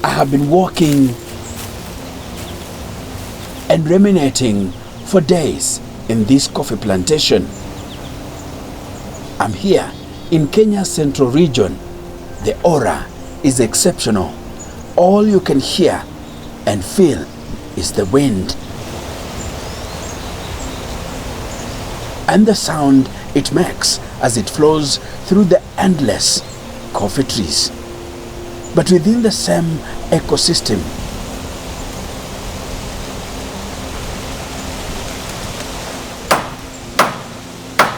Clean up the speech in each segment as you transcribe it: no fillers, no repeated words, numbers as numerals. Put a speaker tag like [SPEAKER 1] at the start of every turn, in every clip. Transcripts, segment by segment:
[SPEAKER 1] I have been walking and ruminating for days in this coffee plantation. I'm here in Kenya's central region. The aura is exceptional. All you can hear and feel is the wind and the sound it makes as it flows through the endless coffee trees. But within the same ecosystem,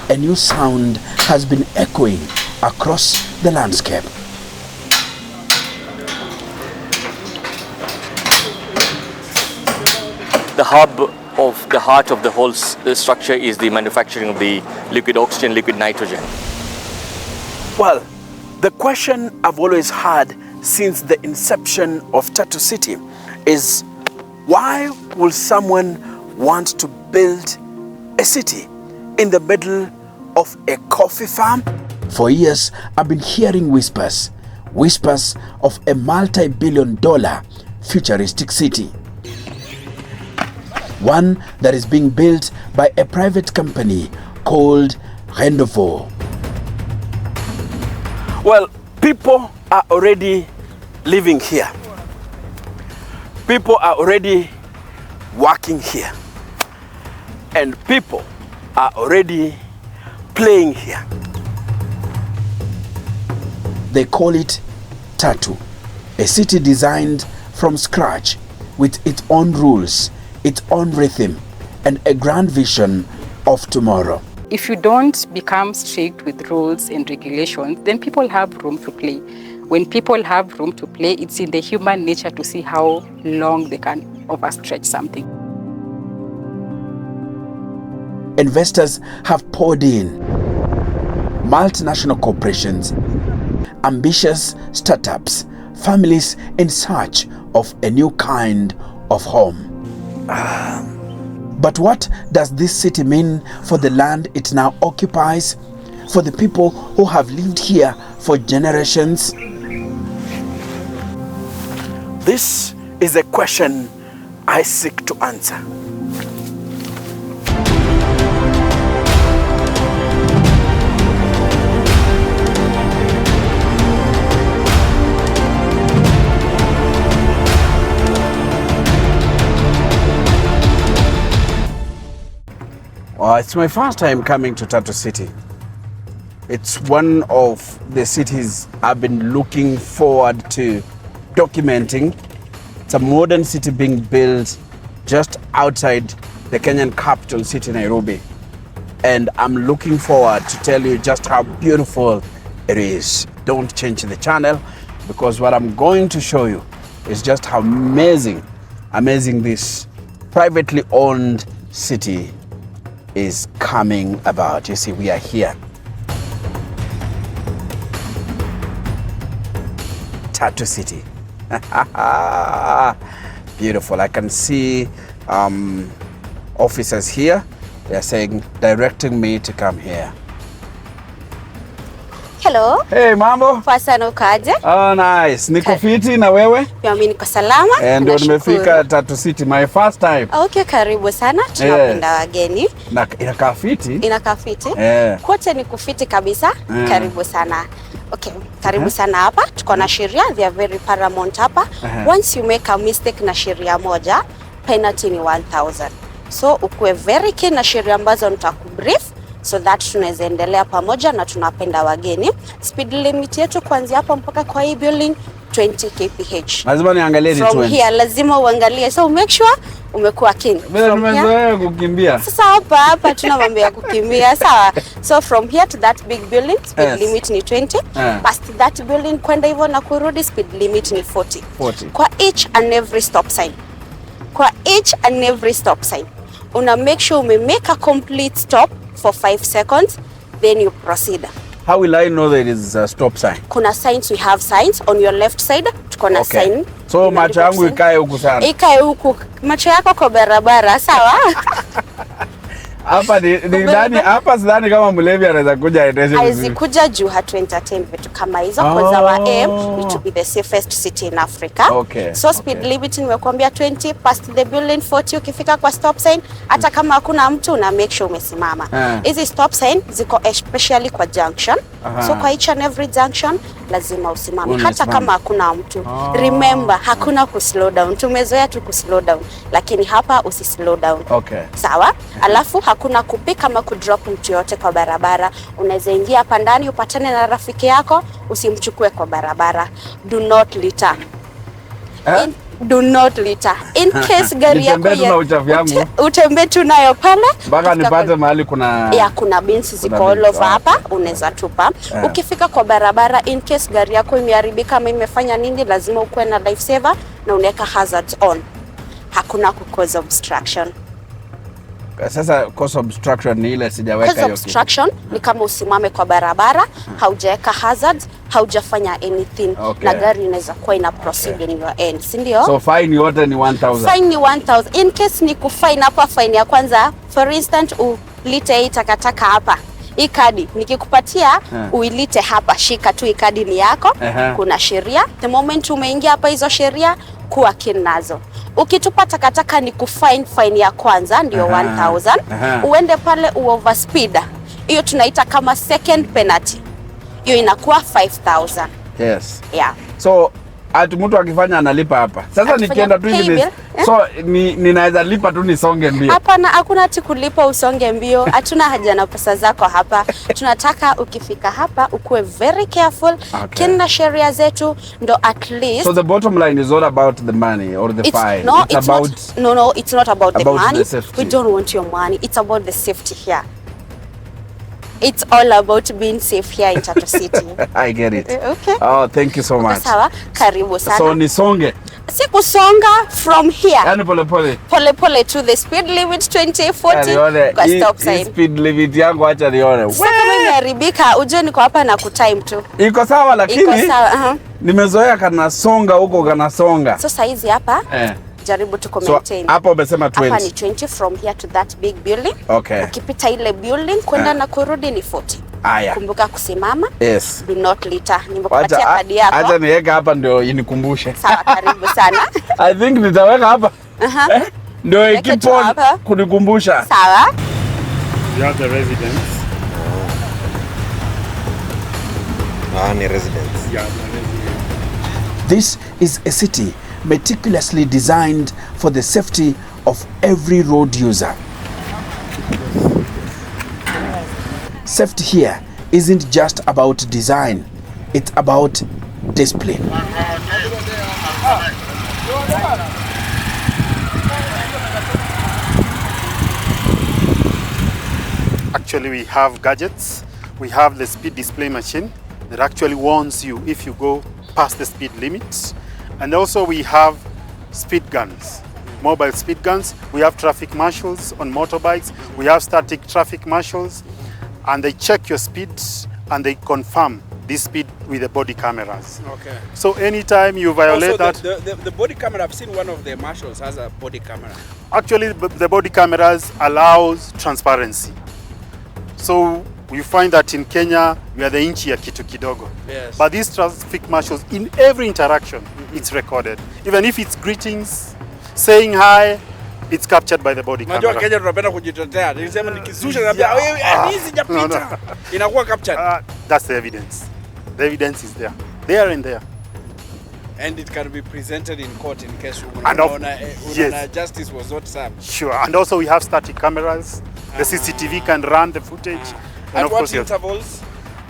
[SPEAKER 1] a new sound has been echoing across the landscape.
[SPEAKER 2] The hub of the heart of the whole structure is the manufacturing of the liquid oxygen, liquid nitrogen.
[SPEAKER 1] Well, the question I've always had since the inception of Tatu City is, why will someone want to build a city in the middle of a coffee farm? For years, I've been hearing whispers of a multi-billion-dollar futuristic city. One that is being built by a private company called Rendeavour. Well, people are already living here. People are already working here. And people are already playing here. They call it Tatu, a city designed from scratch with its own rules, its own rhythm, and a grand vision of tomorrow.
[SPEAKER 3] If you don't become strict with rules and regulations, then people have room to play. When people have room to play, it's in the human nature to see how long they can overstretch something.
[SPEAKER 1] Investors have poured in. Multinational corporations, ambitious startups, families in search of a new kind of home. But what does this city mean for the land it now occupies, for the people who have lived here for generations? This is a question I seek to answer. It's my first time coming to Tatu City. It's one of the cities I've been looking forward to documenting. It's a modern city being built just outside the Kenyan capital city, Nairobi. And I'm looking forward to tell you just how beautiful it is. Don't change the channel, because what I'm going to show you is just how amazing this privately owned city is coming about. You see, we are here. Tatu City. Beautiful. I can see officers here. They're saying, directing me to come here.
[SPEAKER 4] Hello.
[SPEAKER 1] Hey, mambo.
[SPEAKER 4] Poa sana ukaje?
[SPEAKER 1] Oh, nice. Niko fiti na wewe?
[SPEAKER 4] Pia mimi niko salama.
[SPEAKER 1] Ndio nimefika Tatu City, my first time.
[SPEAKER 4] Okay, karibu sana. Tunapenda wageni.
[SPEAKER 1] Na inakaa fiti?
[SPEAKER 4] Inakaa fiti? Kote ni kufiti kabisa. Karibu sana. Okay, karibu sana hapa. Tuko na sheria, they are very paramount hapa. Once you make a mistake na sheria moja, penalty ni 1,000. So ukuwe very keen na sheria ambazo nitakubrief, so that tunaweza endelea pamoja na tunapenda wageni. Speed limit yetu kuanzia hapa mpaka kwa hii building 20 kph.
[SPEAKER 1] Lazima niangalie ni 20.
[SPEAKER 4] From here lazima uangalie, so make sure umekuwa keen.
[SPEAKER 1] Tumezoea kukimbia.
[SPEAKER 4] Sasa hapa tuna mambo ya kukimbia, sawa? So from here to that big building, speed limit ni 20. Past that building kwenda hivyo na kurudi, speed limit ni 40. Kwa each and every stop sign. Una make sure make a complete stop for 5 seconds, then you proceed.
[SPEAKER 1] How will I know there is a stop sign?
[SPEAKER 4] Kuna signs, we have signs on your left side. Tuko na sign.
[SPEAKER 1] So macho yangu ikae huku sana.
[SPEAKER 4] Ikae huku. Macho yako kwa barabara, sawa?
[SPEAKER 1] Hapa ni ndani, hapa sidhani kama mlevi anaweza kuja aendeshe.
[SPEAKER 4] Haiwezi kuja juu hatu entertain vitu kama hizo because our aim is to be the safest city in Africa.
[SPEAKER 1] Okay.
[SPEAKER 4] So speed limit nimekuambia 20, past the building 40, ukifika kwa stop sign hata kama hakuna mtu na make sure umesimama. Hizi stop sign ziko especially kwa junction. So kwa each and every junction lazima usimame hata kama hakuna mtu. Remember, hakuna ku slow down. Tumezoea tu ku slow down, lakini hapa usi slow down.
[SPEAKER 1] Okay.
[SPEAKER 4] Sawa? Alafu hakuna kupika ama ku drop mtu yote kwa barabara. Unaweza ingia hapa ndani upatane na rafiki yako, usimchukue kwa barabara. Do not litter. Do not litter. In case gari yako utembee tu nayo pale
[SPEAKER 1] mpaka nipate mahali kuna
[SPEAKER 4] kuna bins ziko all over hapa, unaweza tupa. Ukifika kwa barabara, in case gari yako imeharibika ama imefanya nini, lazima ukuwe na life saver na unaweka hazards on. Hakuna ku cause obstruction.
[SPEAKER 1] Sasa cause obstruction ni ile sijaweka hiyo.
[SPEAKER 4] Cause obstruction ni kama usimame kwa barabara, haujaweka hazards, haujafanya anything, na gari inaweza kuwa ina proceed in your end, si ndio?
[SPEAKER 1] So fine yote ni 1000.
[SPEAKER 4] Fine ni 1000. In case ni kufine hapa, fine ya kwanza, for instance, ulite hii takataka hapa. Hii kadi nikikupatia uilite hapa, shika tu, hii kadi ni yako. Kuna sheria. The moment umeingia hapa hizo sheria, kuwa keen nazo. Ukitupa takataka ni kufine, fine ya kwanza ndio 1000. Uende pale overspeed, hiyo tunaita kama second penalty. Hiyo inakuwa 5000.
[SPEAKER 1] Yes.
[SPEAKER 4] Yeah.
[SPEAKER 1] So ati mtu akifanya analipa hapa. Sasa nikienda tu hivi so ninaweza lipa tu nisonge mbio.
[SPEAKER 4] Hapana, hakuna ati kulipa usonge mbio. Hatuna haja na pesa zako hapa. Tunataka ukifika hapa ukuwe very careful. Kina sheria zetu ndo at least.
[SPEAKER 1] So the bottom line is not about the money or the fine.
[SPEAKER 4] No,
[SPEAKER 1] it's about
[SPEAKER 4] it's not about the money.
[SPEAKER 1] The
[SPEAKER 4] we don't want your money. It's about the safety here. It's all about being safe here in Tatu City.
[SPEAKER 1] I get it.
[SPEAKER 4] Okay.
[SPEAKER 1] Oh, thank you so much.
[SPEAKER 4] Sawa, karibu sana.
[SPEAKER 1] So nisonge.
[SPEAKER 4] Si kusonga from here.
[SPEAKER 1] Yani pole pole.
[SPEAKER 4] Pole pole to the speed limit 20, 40 kwa stop sign.
[SPEAKER 1] Speed limit yangu acha nione.
[SPEAKER 4] Sasa kama imeharibika, uje niko hapa na kutime tu.
[SPEAKER 1] Iko sawa lakini.
[SPEAKER 4] Iko sawa,
[SPEAKER 1] nimezoea kana songa huko kana songa.
[SPEAKER 4] Sasa hizi hapa. Jaribu tu maintain.
[SPEAKER 1] So hapo umesema 20.
[SPEAKER 4] Hapa ni 20 from here to that big building.
[SPEAKER 1] Okay.
[SPEAKER 4] Ukipita ile building kwenda na kurudi ni 40.
[SPEAKER 1] Aya.
[SPEAKER 4] Kumbuka kusimama.
[SPEAKER 1] Yes.
[SPEAKER 4] Do not litter. Nimekupatia kadi yako.
[SPEAKER 1] Acha niweka hapa ndio inikumbushe.
[SPEAKER 4] Sawa, karibu sana.
[SPEAKER 1] I think nitaweka hapa. Ndio ikipo kunikumbusha.
[SPEAKER 4] Sawa.
[SPEAKER 5] You have the residents.
[SPEAKER 6] Ni residents.
[SPEAKER 5] Yeah,
[SPEAKER 1] This is a city meticulously designed for the safety of every road user. Safety here isn't just about design, it's about discipline.
[SPEAKER 5] Actually, we have gadgets. We have the speed display machine that actually warns you if you go past the speed limits. And also we have speed guns, mobile speed guns. We have traffic marshals on motorbikes. We have static traffic marshals, and they check your speed and they confirm this speed with the body cameras.
[SPEAKER 7] Okay.
[SPEAKER 5] So anytime you violate that...
[SPEAKER 7] The body camera, I've seen one of the marshals has a body camera.
[SPEAKER 5] Actually, the body cameras allows transparency. So you find that in Kenya, we are the inchi ya kitu kidogo.
[SPEAKER 7] Yes.
[SPEAKER 5] But these traffic marshals, in every interaction, it's recorded. Even if it's greetings, saying hi, it's captured by the body camera.
[SPEAKER 7] Unajua Kenya tunapenda kujitetea. Nilisema nikizusha naambia wewe hadi sijapita. Inakuwa captured.
[SPEAKER 5] That's the evidence. The evidence is there. There and there.
[SPEAKER 7] And it can be presented in court in case
[SPEAKER 5] yes.
[SPEAKER 7] Justice was not served.
[SPEAKER 5] Sure. And also we have static cameras. The CCTV can run the footage.
[SPEAKER 7] And of what intervals?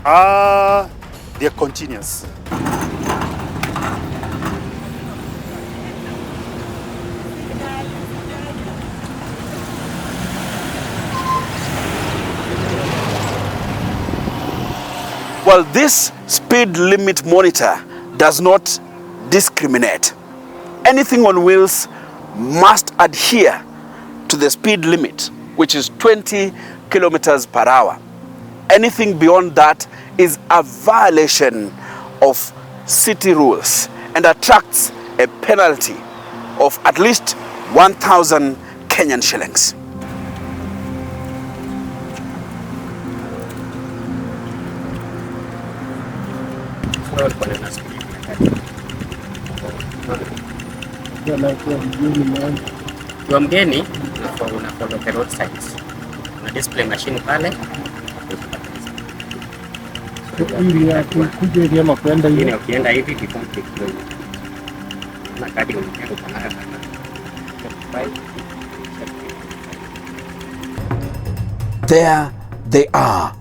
[SPEAKER 5] They're continuous.
[SPEAKER 1] Well, this speed limit monitor does not discriminate. Anything on wheels must adhere to the speed limit, which is 20 kilometers per hour. Anything beyond that is a violation of city rules and attracts a penalty of at least 1,000 Kenyan shillings.
[SPEAKER 8] Kwa mgeni una follow the road signs. Una display machine pale. Ukienda hivi na kadi
[SPEAKER 1] There they are,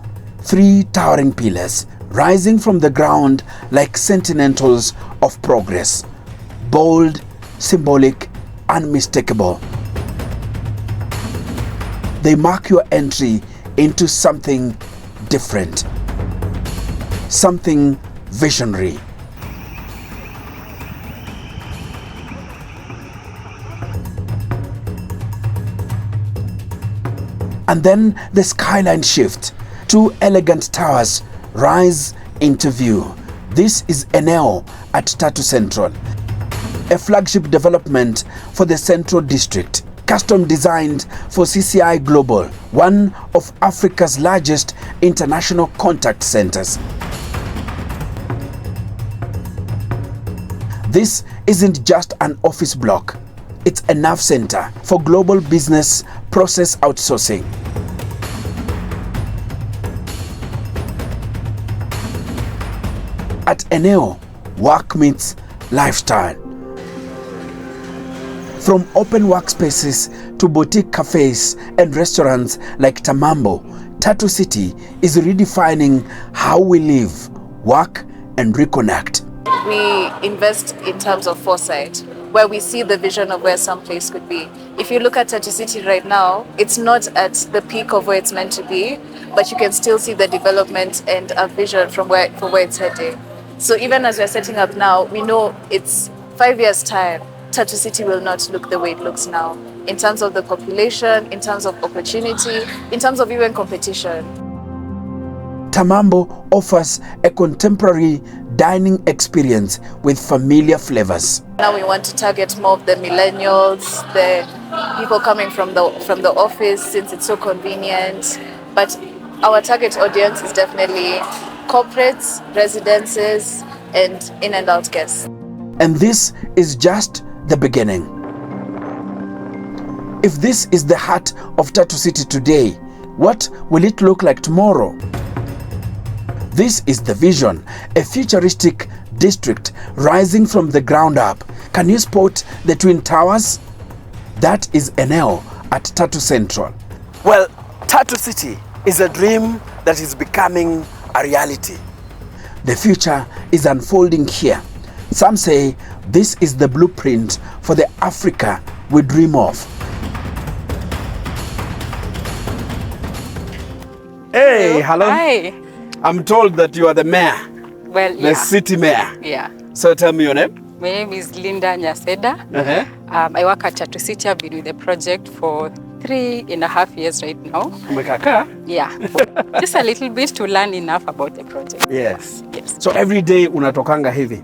[SPEAKER 1] 3 towering pillars rising from the ground like sentinels of progress. Bold, symbolic, unmistakable. They mark your entry into something different, something visionary. And then the skyline shift. 2 elegant towers rise into view. This is Eneo at Tatu Central, a flagship development for the Central District, custom designed for CCI Global, one of Africa's largest international contact centers. This isn't just an office block. It's a nerve center for global business process outsourcing. At Eneo, work meets lifestyle. From open workspaces to boutique cafes and restaurants like Tamambo, Tatu City is redefining how we live, work, and reconnect.
[SPEAKER 9] We invest in terms of foresight, where we see the vision of where some place could be. If you look at Tatu City right now, it's not at the peak of where it's meant to be, but you can still see the development and a vision for where it's heading. So even as we're setting up now, we know it's 5 years' time, Tatu City will not look the way it looks now, in terms of the population, in terms of opportunity, in terms of even competition.
[SPEAKER 1] Tamambo offers a contemporary dining experience with familiar flavors.
[SPEAKER 9] Now we want to target more of the millennials, the people coming from the office, since it's so convenient. But our target audience is definitely corporates, residences, and in and out guests.
[SPEAKER 1] And this is just the beginning. If this is the heart of Tatu City today, what will it look like tomorrow? This is the vision, a futuristic district rising from the ground up. Can you spot the twin towers? That is Eneo at Tatu Central. Well, Tatu City is a dream that is becoming a reality. The future is unfolding here. Some say this is the blueprint for the Africa we dream of. Hey, hello.
[SPEAKER 3] Hi.
[SPEAKER 1] I'm told that you are the mayor,
[SPEAKER 3] Well,
[SPEAKER 1] the city mayor.
[SPEAKER 3] Yeah.
[SPEAKER 1] So tell me your name.
[SPEAKER 3] My name is Linda Nyaseda. I work at Tatu City. I've been with the project for 3.5 years right now.
[SPEAKER 1] Umekaka?
[SPEAKER 3] Yeah. Just a little bit to learn enough about the project.
[SPEAKER 1] Yes.
[SPEAKER 3] Yes.
[SPEAKER 1] So every day unatokanga hivi.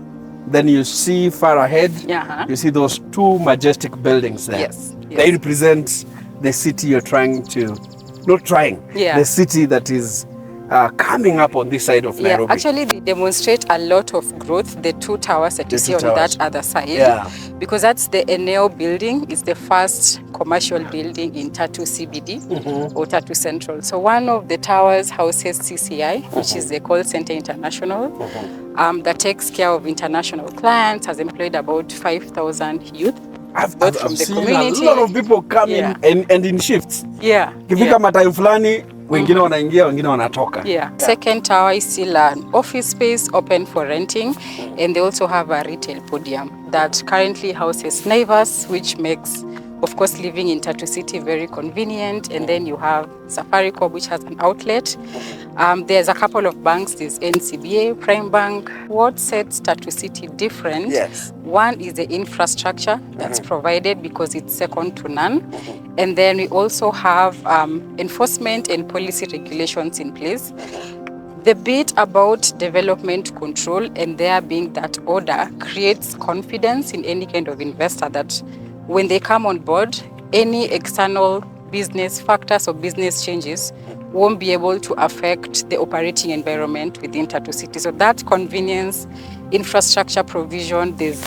[SPEAKER 1] Then you see far ahead, you see those 2 majestic buildings there.
[SPEAKER 3] Yes.
[SPEAKER 1] They represent the city you're trying to, not trying, the city that is coming up on this side of Nairobi.
[SPEAKER 3] Yeah, actually they demonstrate a lot of growth, the 2 towers that you see on that other side.
[SPEAKER 1] Yeah.
[SPEAKER 3] Because that's the Eneo building. It's the first commercial building in Tatu CBD or Tatu Central. So one of the towers houses CCI, which is the call center international, that takes care of international clients, has employed about 5,000 youth.
[SPEAKER 1] I've
[SPEAKER 3] from the
[SPEAKER 1] seen
[SPEAKER 3] community.
[SPEAKER 1] a lot of people coming and in shifts.
[SPEAKER 3] Yeah.
[SPEAKER 1] Kifika matime fulani, wengine wanaingia, wengine wanatoka.
[SPEAKER 3] Yeah. Second tower is still an office space open for renting, and they also have a retail podium that currently houses Naivas, which makes, of course, living in Tatu City very convenient. And then you have Safaricom, which has an outlet. There's a couple of banks. There's NCBA, Prime Bank. What sets Tatu City different?
[SPEAKER 1] Yes.
[SPEAKER 3] One is the infrastructure that's provided because it's second to none. And then we also have enforcement and policy regulations in place. The bit about development control and there being that order creates confidence in any kind of investor that when they come on board, any external business factors or business changes won't be able to affect the operating environment within Tatu City. So that convenience, infrastructure provision, there's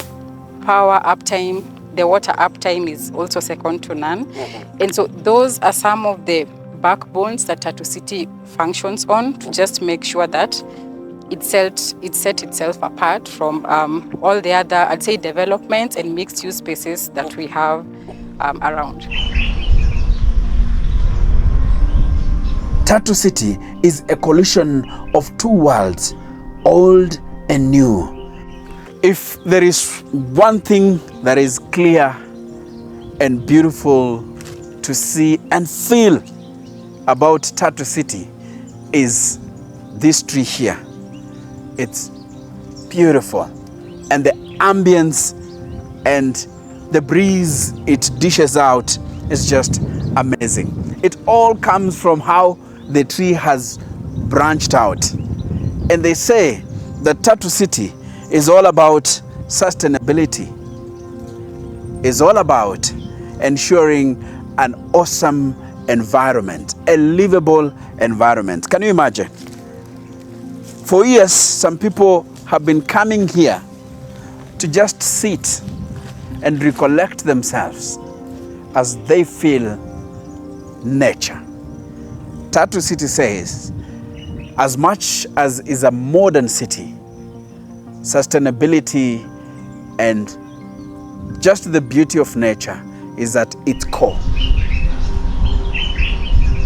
[SPEAKER 3] power uptime, the water uptime is also second to none. And so those are some of the backbones that Tatu City functions on to just make sure that it set itself apart from all the other, I'd say, developments and mixed-use spaces that we have around.
[SPEAKER 1] Tatu City is a collision of two worlds, old and new. If there is one thing that is clear and beautiful to see and feel about Tatu City is this tree here. It's beautiful, and the ambience and the breeze it dishes out is just amazing. It all comes from how the tree has branched out. And they say that Tatu City is all about sustainability, is all about ensuring an awesome environment, a livable environment. Can you imagine? For years, some people have been coming here to just sit and recollect themselves as they feel nature. Tatu City says, as much as is a modern city, sustainability and just the beauty of nature is at its core.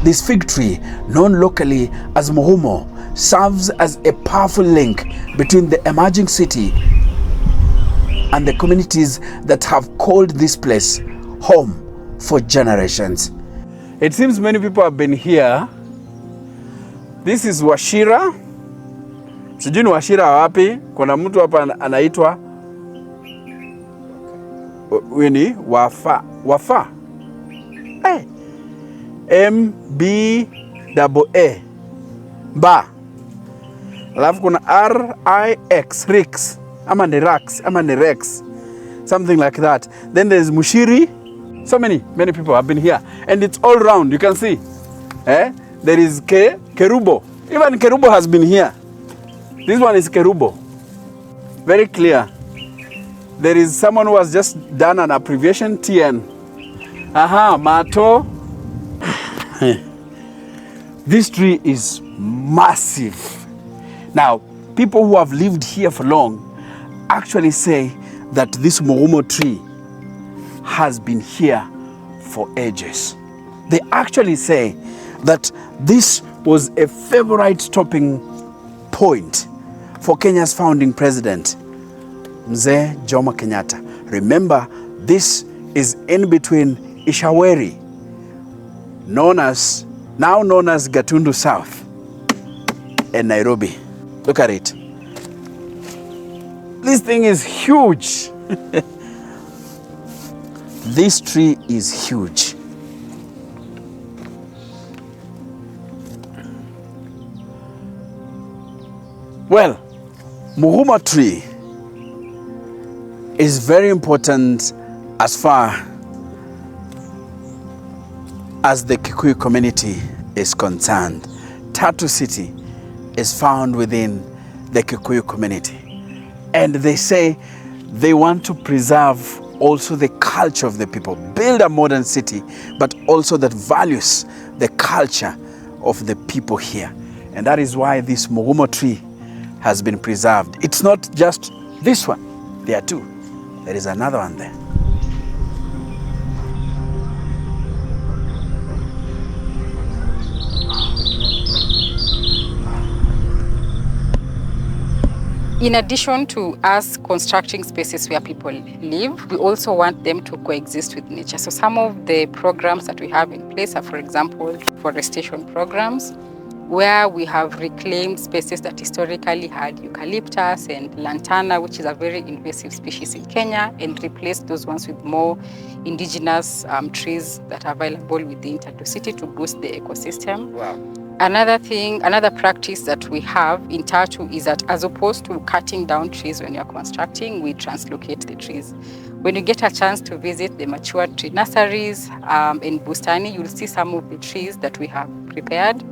[SPEAKER 1] This fig tree, known locally as Muhumo, serves as a powerful link between the emerging city and the communities that have called this place home for generations. It seems many people have been here. This is Washira. Sijui ni Washira wapi. Kuna mtu hapa anaitwa Wini Wafa. Hey. MBAA. Ba. Alafu kuna RIX, Rix. Ama ni Rax, ama ni Rex. Something like that. Then there's Mushiri. So many people have been here. And it's all round, you can see. There is Kerubo. Even Kerubo has been here. This one is Kerubo. Very clear. There is someone who has just done an abbreviation, TN. Aha, Mato. This tree is massive. Now, people who have lived here for long actually say that this Muhumo tree has been here for ages. They actually say that this was a favorite stopping point for Kenya's founding president, Mzee Jomo Kenyatta. Remember, this is in between Ishaweri, now known as Gatundu South, and Nairobi. Look at it. This thing is huge. This tree is huge. Well, Muhumo tree is very important as far as the Kikuyu community is concerned. Tatu City is found within the Kikuyu community. And they say they want to preserve also the culture of the people, build a modern city, but also that values the culture of the people here. And that is why this Muhumo tree has been preserved. It's not just this one. There are two. There is another one there.
[SPEAKER 3] In addition to us constructing spaces where people live, we also want them to coexist with nature. So some of the programs that we have in place are, for example, forestation programs, where we have reclaimed spaces that historically had eucalyptus and lantana, which is a very invasive species in Kenya, and replaced those ones with more indigenous trees that are available within Tatu City to boost the ecosystem.
[SPEAKER 8] Wow.
[SPEAKER 3] Another practice that we have in Tatu is that as opposed to cutting down trees when you're constructing, we translocate the trees. When you get a chance to visit the mature tree nurseries in Bustani, you'll see some of the trees that we have prepared.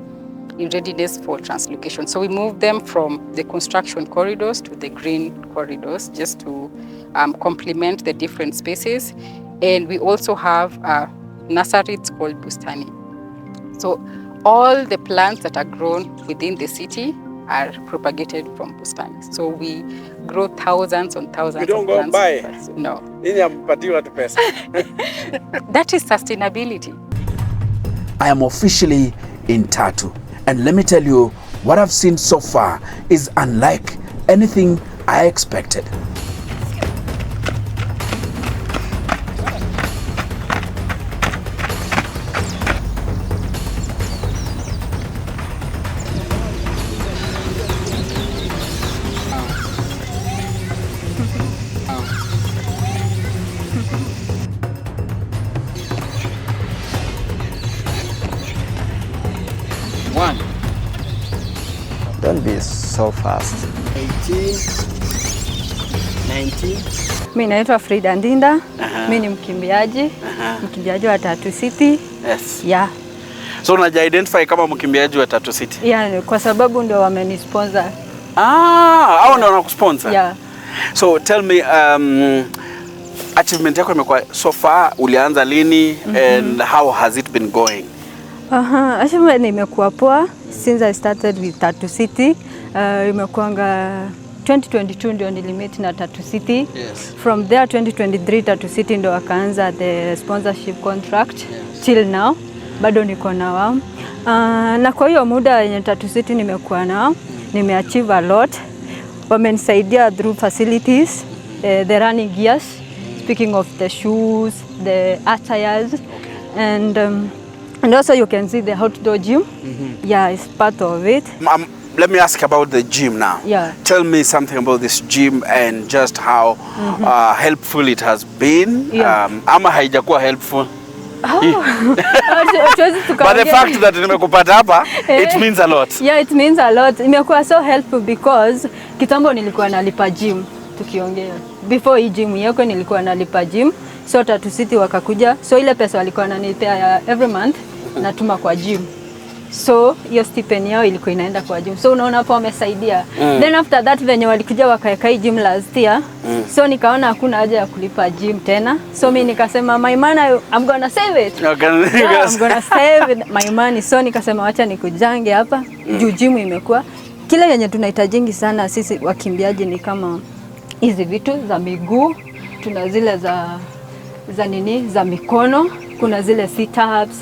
[SPEAKER 3] in readiness for translocation. So we move them from the construction corridors to the green corridors just to complement the different spaces. And we also have a nursery, it's called Bustani. So all the plants that are grown within the city are propagated from Bustani. So we grow thousands on thousands of plants.
[SPEAKER 7] You don't go buy?
[SPEAKER 3] No. That is sustainability.
[SPEAKER 1] I am officially in Tatu, and let me tell you, what I've seen so far is unlike anything I expected.
[SPEAKER 6] Don't be so fast.
[SPEAKER 10] 18, 19.
[SPEAKER 11] Mimi naitwa Frida Ndinda. Mimi ni mkimbiaji. Mkimbiaji wa Tatu City.
[SPEAKER 7] Yes.
[SPEAKER 11] Yeah.
[SPEAKER 7] So unaji-identify kama mkimbiaji wa Tatu City?
[SPEAKER 11] Yeah, kwa sababu ndio wamenisponsor.
[SPEAKER 7] Hao ndio wanakusponsor?
[SPEAKER 11] Yeah.
[SPEAKER 7] So tell me, achievement yako imekuwa so far, ulianza lini and how has it been going?
[SPEAKER 11] Achievement imekuwa poa since I started with Tatu City. Imekuanga 2022 ndio nilimit na Tatu City.
[SPEAKER 7] Yes.
[SPEAKER 11] From there 2023 Tatu City ndio wakaanza the sponsorship contract. Yes. Till now bado niko na wao. Na kwa hiyo muda yenye Tatu City nimekuwa nao, nimeachieve a lot. Wamenisaidia through facilities, the running gears, speaking of the shoes, the attires, and also you can see the outdoor gym. Yeah, it's part of it.
[SPEAKER 7] Let me ask about the gym now.
[SPEAKER 11] Yeah.
[SPEAKER 7] Tell me something about this gym and just how helpful it has been.
[SPEAKER 11] Yeah.
[SPEAKER 7] Ama haijakuwa helpful?
[SPEAKER 11] But
[SPEAKER 7] the fact that nimekupata hapa, it means a lot.
[SPEAKER 11] Yeah, it means a lot. Imekuwa so helpful because kitambo nilikuwa nalipa gym tukiongea. Before hii gym yako nilikuwa nalipa gym. So Tatu City wakakuja. So ile pesa walikuwa wananipea every month natuma kwa gym. So hiyo stipend yao ilikuwa inaenda kwa gym. So unaona hapo wamesaidia. Then after that venye walikuja wakaeka gym last year. So nikaona hakuna haja ya kulipa gym tena. So mimi nikasema my money I'm gonna save it. Yeah, I'm gonna save my money. So nikasema wacha nikujange hapa. Juu gym imekuwa kila yenye tunahitajingi sana sisi wakimbiaji ni kama hizi vitu za miguu, tuna zile za mikono, kuna zile sit-ups,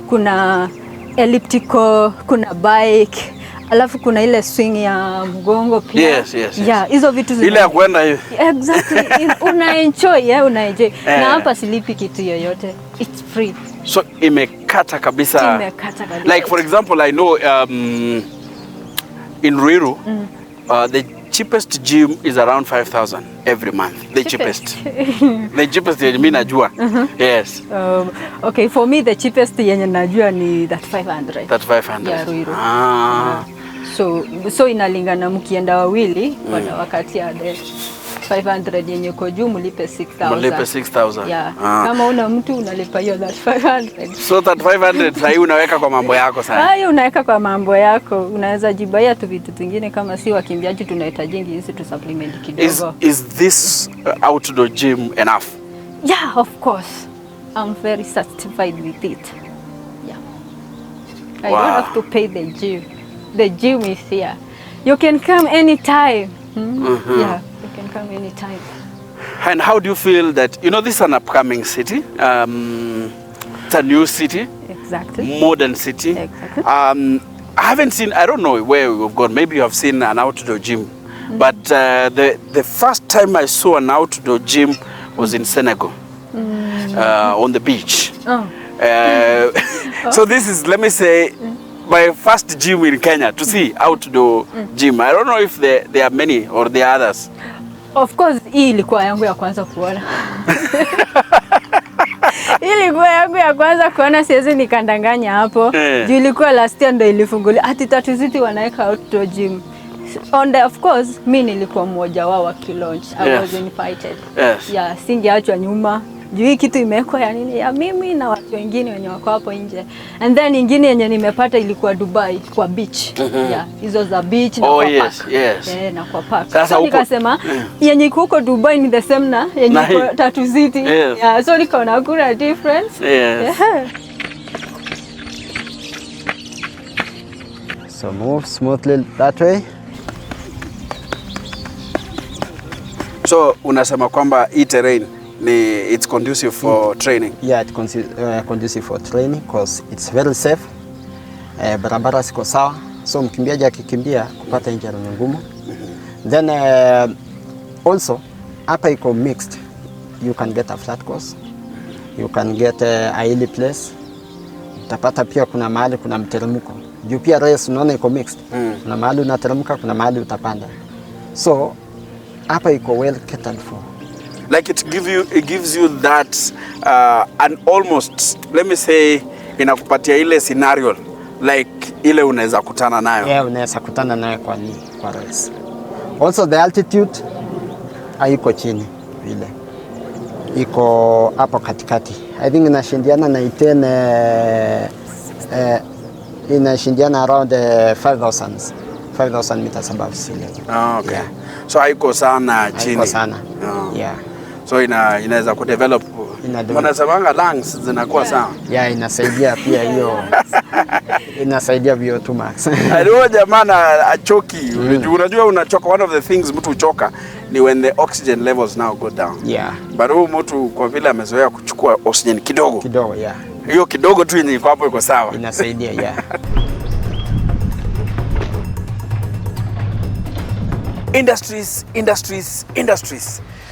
[SPEAKER 11] kuna elliptical, kuna bike, alafu kuna ile swing ya mgongo pia.
[SPEAKER 7] Yes.
[SPEAKER 11] Yeah, hizo vitu
[SPEAKER 7] ile ya kwenda hivi.
[SPEAKER 11] Exactly. Una-enjoy, una-enjoy. Na hapa silipi kitu yoyote. It's free.
[SPEAKER 7] So imekata kabisa.
[SPEAKER 11] Imekata kabisa.
[SPEAKER 7] Like for example, I know in Ruiru, the cheapest gym is around 5,000 every month. The cheapest. The cheapest yenye najua. Yes.
[SPEAKER 11] Okay, for me the cheapest yenye najua ni that 500.
[SPEAKER 7] That 500.
[SPEAKER 11] Yeah, Ruiru. So inalingana mkienda wawili wakati ya the 500 yenye kwa juu mlipe 6,000.
[SPEAKER 7] Mlipe 6,000.
[SPEAKER 11] Yeah. Kama una mtu unalipa hiyo that 500.
[SPEAKER 7] So that 500 sasa unaweka kwa mambo yako sana.
[SPEAKER 11] Hayo unaweka kwa mambo yako. Unaweza jibaya tu vitu vingine kama si wakimbiaji tunahitaji hizi tu supplement kidogo.
[SPEAKER 7] Is this outdoor gym enough?
[SPEAKER 11] Yeah, of course. I'm very satisfied with it. Yeah. I don't have to pay the gym. The gym is here. You can come anytime. Yeah, you can come anytime.
[SPEAKER 7] And how do you feel that, this is an upcoming city? It's a new city.
[SPEAKER 11] Exactly.
[SPEAKER 7] Modern city.
[SPEAKER 11] Exactly.
[SPEAKER 7] I haven't seen, I don't know where we've gone. Maybe you have seen an outdoor gym. But the first time I saw an outdoor gym was in Senegal, on the beach. So this is, let me say, my first gym in Kenya to see outdoor gym. I don't know if there are many or there are others.
[SPEAKER 11] Of course, hii ilikuwa yangu ya kwanza kuona. Ilikuwa yangu ya kwanza kuona, siwezi nikandanganya hapo. Juu ilikuwa last year ndo ilifunguliwa. Ati Tatu City wanaweka outdoor gym. Of course, mimi nilikuwa mmoja wao wa kilaunch. I was invited.
[SPEAKER 7] Yes.
[SPEAKER 11] Yeah, singeachwa nyuma. juu hii kitu imewekwa ya nini, ya mimi na watu wengine wenye wako hapo nje. And then ingine yenye nimepata ilikuwa Dubai kwa beach. Yeah, hizo za beach na kwa park.
[SPEAKER 7] Yes.
[SPEAKER 11] Na kwa park.
[SPEAKER 7] Sasa
[SPEAKER 11] So nikasema yenye huko Dubai ni the same na yenye kwa Tatu City.
[SPEAKER 7] Yes.
[SPEAKER 11] Yeah, so nikaona kuna difference.
[SPEAKER 7] Yes.
[SPEAKER 11] Yeah.
[SPEAKER 6] So move smoothly that way.
[SPEAKER 7] So unasema kwamba hii terrain it's conducive for training?
[SPEAKER 6] Yeah, it's conducive for training because it's very safe. Barabara siko sawa, so mkimbiaji akikimbia kupata injury ni ngumu. Then also hapa iko mixed. You can get a flat course, you can get a hilly place. Utapata pia kuna mahali kuna mteremko. Juu pia race unaona iko mixed. Kuna mahali unateremka, kuna mahali utapanda. So hapa iko well catered for.
[SPEAKER 7] Like it gives you that an almost, let me say, inakupatia ile scenario like ile unaweza kutana nayo.
[SPEAKER 6] Yeah, unaweza kutana nayo kwa race. Also the altitude haiko chini vile. Iko hapo katikati. I think inashindiana na 10 inashindiana around 5,000 meters above sea level.
[SPEAKER 7] Okay.
[SPEAKER 6] Yeah.
[SPEAKER 7] So haiko sana chini.
[SPEAKER 6] Haiko sana. Yeah.
[SPEAKER 7] So inaweza kudevelop. Wanasemanga lungs zinakuwa sawa.
[SPEAKER 6] Yeah, inasaidia pia hiyo. Inasaidia VO2 max.
[SPEAKER 7] Ndio jamaa achoki. Unajua unachoka, one of the things mtu uchoka ni when the oxygen levels now go down.
[SPEAKER 6] Yeah.
[SPEAKER 7] But huyu mtu kwa vile amezoea kuchukua oxygen kidogo.
[SPEAKER 6] Yeah.
[SPEAKER 7] Hiyo kidogo tu yenye iko hapo iko sawa.
[SPEAKER 6] Inasaidia, yeah.
[SPEAKER 7] Industries.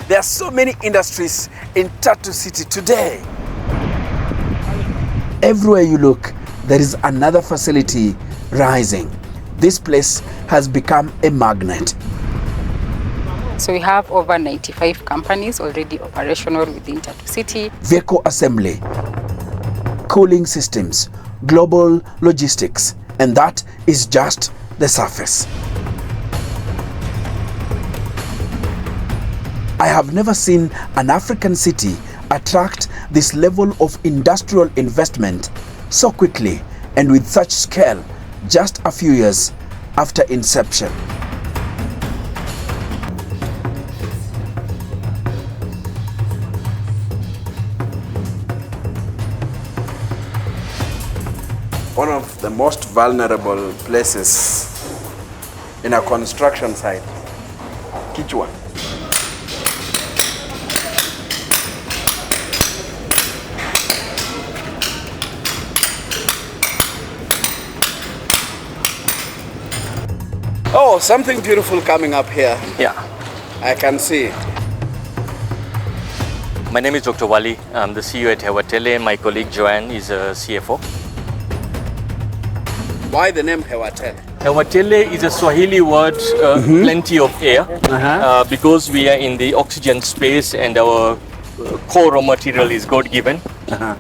[SPEAKER 7] There are so many industries in Tatu City today. Everywhere you look, there is another facility rising. This place has become a magnet.
[SPEAKER 3] So we have over 95 companies already operational within Tatu City.
[SPEAKER 7] Vehicle assembly, cooling systems, global logistics, and that is just the surface. I have never seen an African city attract this level of industrial investment so quickly and with such scale just a few years after inception. One of the most vulnerable places in a construction site, Kichwa. Oh, something beautiful coming up here.
[SPEAKER 2] Yeah.
[SPEAKER 7] I can see it.
[SPEAKER 2] My name is Dr. Wali. I'm the CEO at Hewatele. My colleague Joanne is a CFO.
[SPEAKER 7] Why the name Hewatele?
[SPEAKER 2] Hewatele is a Swahili word, plenty of air, because we are in the oxygen space and our core raw material is God-given,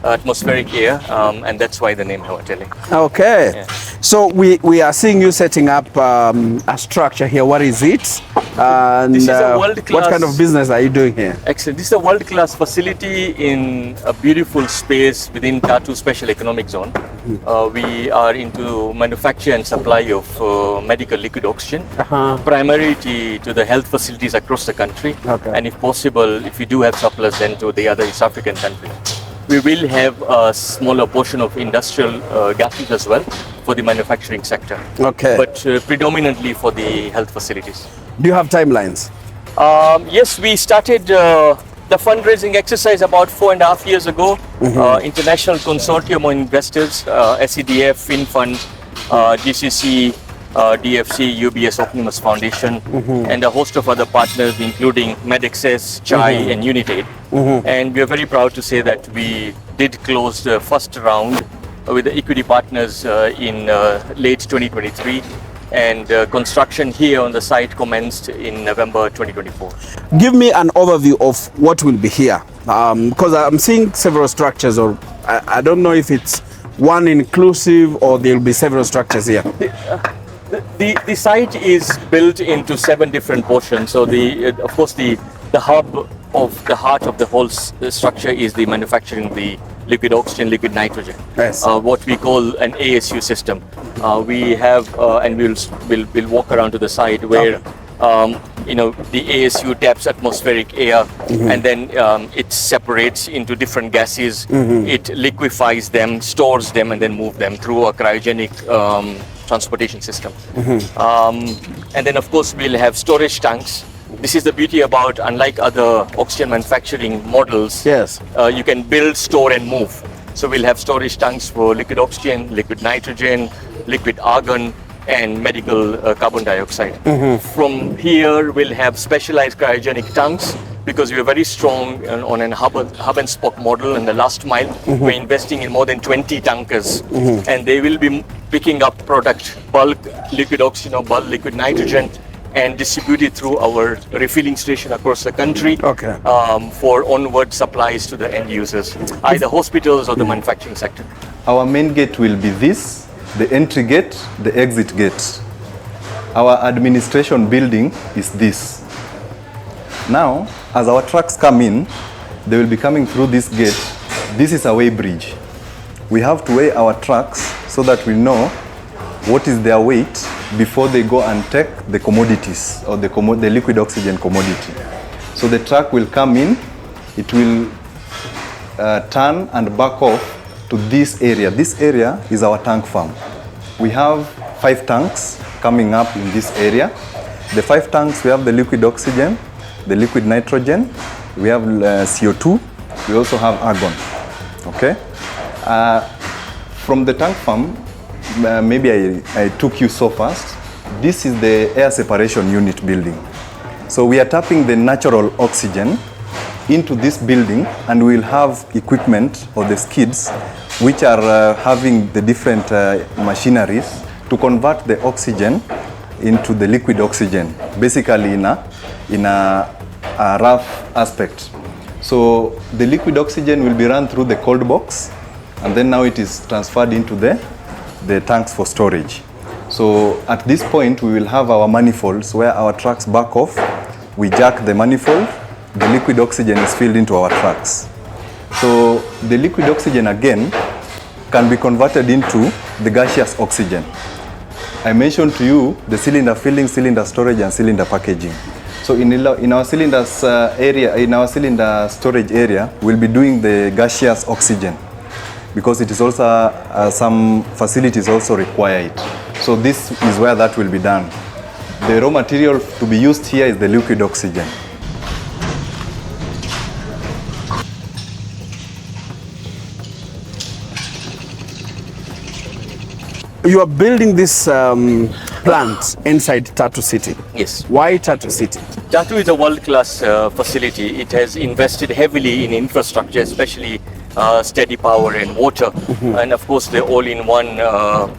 [SPEAKER 2] atmospheric air, and that's why the name Hewatele.
[SPEAKER 7] Okay.
[SPEAKER 2] Yeah.
[SPEAKER 7] So we are seeing you setting up a structure here. What is it? And
[SPEAKER 2] This is a world-class...
[SPEAKER 7] what kind of business are you doing here?
[SPEAKER 2] Excellent. This is a world-class facility in a beautiful space within Tatu Special Economic Zone. We are into manufacture and supply of medical liquid oxygen, primarily to the health facilities across the country, and if possible, if we do have surplus, then to the other East African countries. We will have a smaller portion of industrial gases as well for the manufacturing sector, but predominantly for the health facilities.
[SPEAKER 7] Do you have timelines?
[SPEAKER 2] Yes, we started the fundraising exercise about 4.5 years ago. International consortium of investors, SEDF, FinFund, GCC, DFC, UBS Optimus Foundation, and a host of other partners, including MedAccess, Chai, and United. And we are very proud to say that we did close the first round with the equity partners in late 2023. And construction here on the site commenced in November 2024.
[SPEAKER 7] Give me an overview of what will be here, because I'm seeing several structures, or I don't know if it's one inclusive or there will be several structures here.
[SPEAKER 2] The site is built into 7 different portions. So of course the hub of the heart of the whole structure is the manufacturing the liquid oxygen, liquid nitrogen,
[SPEAKER 1] Yes.
[SPEAKER 2] what we call an ASU system. We have, and we'll walk around to the side where the ASU taps atmospheric air, and then it separates into different gases. It liquefies them, stores them, and then move them through a cryogenic transportation system. And then of course we'll have storage tanks. This is the beauty about, unlike other oxygen manufacturing models,
[SPEAKER 1] Yes.
[SPEAKER 2] you can build, store and move. So we'll have storage tanks for liquid oxygen, liquid nitrogen, liquid argon and medical carbon dioxide. From here we'll have specialized cryogenic tanks because we are very strong on an hub and spoke model in the last mile. We're investing in more than 20 tankers and they will be picking up product, bulk liquid oxygen or bulk liquid nitrogen, and distribute it through our refilling station across the country for onward supplies to the end users, either hospitals or the manufacturing sector.
[SPEAKER 10] Our main gate will be this, the entry gate, the exit gate. Our administration building is this. Now, as our trucks come in, they will be coming through this gate. This is a weigh bridge. We have to weigh our trucks so that we know what is their weight before they go and take the commodities or the liquid oxygen commodity. So the truck will come in, it will turn and back off to this area. This area is our tank farm. We have 5 tanks coming up in this area. The 5 tanks, we have the liquid oxygen, the liquid nitrogen, we have CO2, we also have argon. Okay? From the tank farm, maybe I took you so fast. This is the air separation unit building. So we are tapping the natural oxygen into this building and we'll have equipment or the skids which are having the different machineries to convert the oxygen into the liquid oxygen, basically in a rough aspect. So the liquid oxygen will be run through the cold box and then now it is transferred into the tanks for storage. So at this point we will have our manifolds where our trucks back off, we jack the manifold, the liquid oxygen is filled into our trucks. So the liquid oxygen again can be converted into the gaseous oxygen. I mentioned to you the cylinder filling, cylinder storage and cylinder packaging. So in our cylinders area, in our cylinder storage area, we'll be doing the gaseous oxygen because it is also, some facilities also require it. So this is where that will be done. The raw material to be used here is the liquid oxygen.
[SPEAKER 1] You are building this plant inside Tatu City.
[SPEAKER 2] Yes.
[SPEAKER 1] Why Tatu City?
[SPEAKER 2] Tatu is a world-class facility. It has invested heavily in infrastructure, especially steady power and water, and of course the all-in-one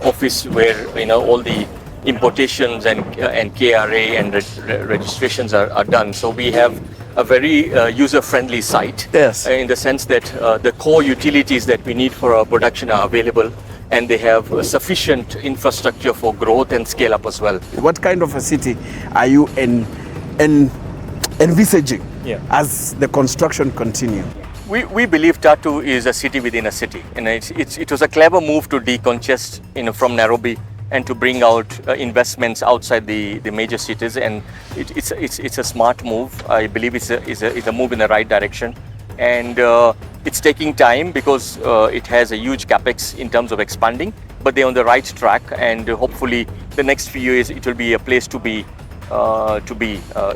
[SPEAKER 2] office where all the importations and KRA and registrations are done. So we have a very user-friendly site.
[SPEAKER 1] Yes.
[SPEAKER 2] In the sense that the core utilities that we need for our production are available, and they have sufficient infrastructure for growth and scale up as well.
[SPEAKER 1] What kind of a city are you envisaging as the construction continues?
[SPEAKER 2] We believe Tatu is a city within a city, and it was a clever move to decongest from Nairobi and to bring out investments outside the major cities, and it's a smart move. I believe it's a move in the right direction, and it's taking time because it has a huge capex in terms of expanding, but they're on the right track, and hopefully the next few years it will be a place to be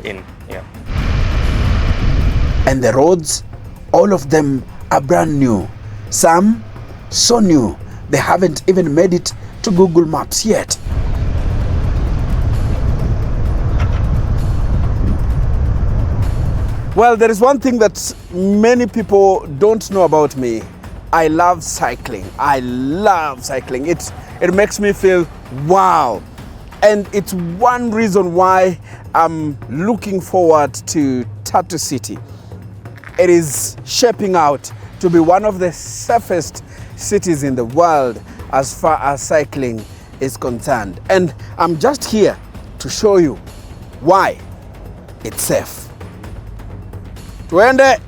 [SPEAKER 2] in. Yeah.
[SPEAKER 1] And the roads, all of them are brand new. Some so new they haven't even made it to Google Maps yet. Well, there is one thing that many people don't know about me. I love cycling. I love cycling. It makes me feel wow. And it's one reason why I'm looking forward to Tatu City. It is shaping out to be one of the safest cities in the world as far as cycling is concerned. And I'm just here to show you why it's safe. Twende.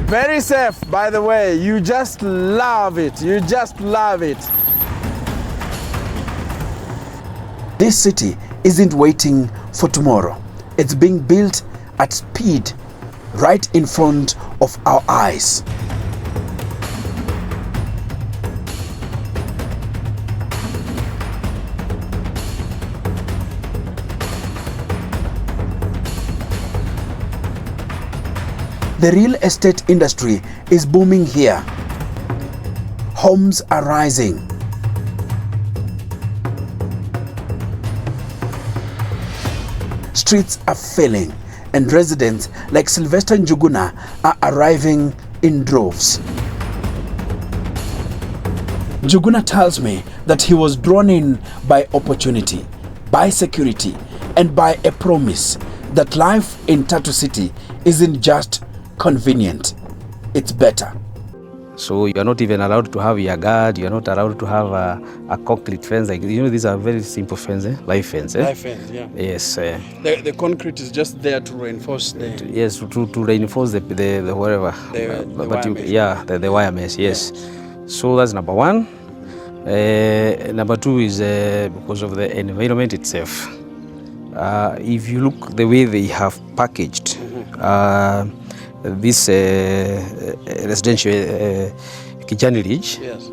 [SPEAKER 1] Very safe, by the way. You just love it. You just love it. This city isn't waiting for tomorrow. It's being built at speed right in front of our eyes. The real estate industry is booming here. Homes are rising. Streets are filling, and residents like Sylvester Njuguna are arriving in droves. Njuguna tells me that he was drawn in by opportunity, by security, and by a promise that life in Tatu City isn't just convenient, it's better.
[SPEAKER 12] So you are not even allowed to have your guard, you are not allowed to have a concrete fence. Like, you know, these are very simple fences, live fence.
[SPEAKER 1] Live fence, yeah.
[SPEAKER 12] Yes.
[SPEAKER 1] The concrete is just there to reinforce the...
[SPEAKER 12] Yes, to reinforce the whatever. The wire mesh, yes. Yeah. So that's number one. Number two is because of the environment itself. If you look the way they have packaged this residential Kijani Ridge,
[SPEAKER 1] yes,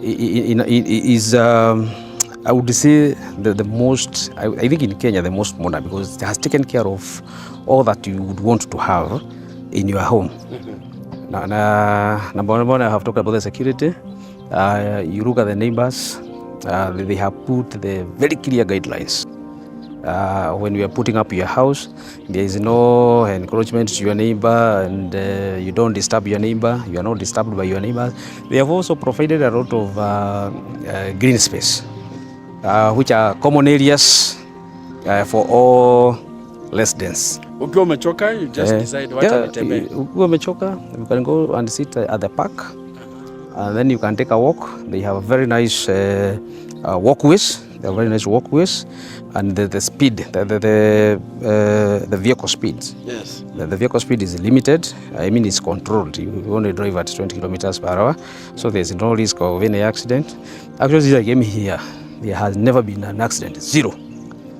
[SPEAKER 12] is I would say the most, I think in Kenya, the most modern, because it has taken care of all that you would want to have in your home. Number one, I have talked about the security. You look at the neighbors, they have put the very clear guidelines. When you are putting up your house, there is no encroachment to your neighbor, and you don't disturb your neighbor, you are not disturbed by your neighbors. They have also provided a lot of green space, which are common areas for all residents.
[SPEAKER 1] Ukiwa umechoka, you just decide wacha nitembee.
[SPEAKER 12] Ukiwa umechoka, you can go and sit at the park, and then you can take a walk. They have very nice walkways. They are very nice walkways, and the speed, the vehicle speed.
[SPEAKER 1] Yes.
[SPEAKER 12] The vehicle speed is limited. I mean, it's controlled. You only drive at 20 kilometers per hour, so there's no risk of any accident. Actually, since I came here, there has never been an accident. Zero.